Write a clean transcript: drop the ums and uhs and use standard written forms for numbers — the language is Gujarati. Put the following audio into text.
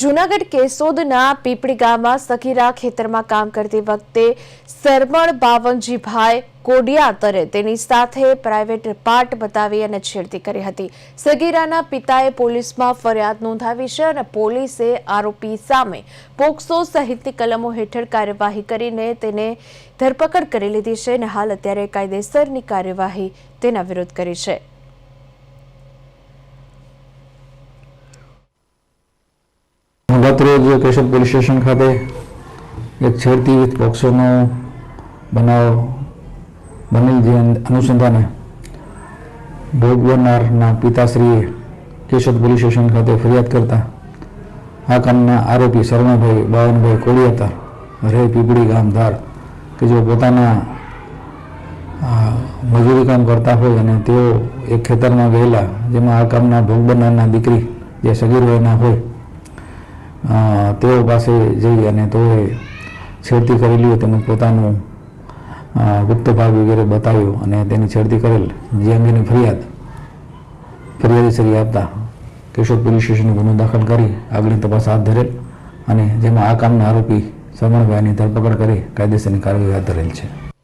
જૂનાગઢ કેશોદના પીપળી ગામમાં સગીરા ખેતરમાં કામ કરતી વખતે સરમણ બાવનજીભાઈ કોડિયાતરે તેની સાથે પ્રાઇવેટ પાર્ટ બતાવી અને છેડતી કરી હતી। સગીરાના પિતાએ પોલીસમાં ફરિયાદ નોંધાવી છે અને પોલીસે આરોપી સામે પોક્સો સહિતની કલમો હેઠળ કાર્યવાહી કરીને તેને ધરપકડ કરી લીધી છે અને હાલ અત્યારે કાયદેસરની કાર્યવાહી તેના વિરુદ્ધ કરી છે। गत रोज केशोद पोलीस स्टेशन खाते एक छेड़ती विथ पॉक्सो बनाव बनेल जे अनुसंधाने भोग बननारना पिताश्रीए केशोद पोलीस स्टेशन खाते फरियाद करता आ कामना आरोपी शर्माभाई बावनभाई कोडियातर રહે પીપળી ગામ ધાર કે જો પોતાના મજૂરી કામ કરતા હોય અને તેઓ એક ખેતરમાં ગયેલા જેમાં આ કામના ભોગ બનનારના દીકરી જે સગીર વયના હોય તેઓ પાસે જઈ અને તેઓએ છેડતી કરેલી તેમજ પોતાનું ગુપ્ત ભાગ વગેરે બતાવ્યો અને તેની છેડતી કરેલ જે અંગેની ફરિયાદી આપતા કેશોદ પોલીસ સ્ટેશને ગુનો દાખલ કરી આગળની તપાસ હાથ ધરેલ અને જેમાં આ કામના આરોપી શરમણભાઈની ધરપકડ કરી કાયદેસરની કાર્યવાહી હાથ ધરેલ છે।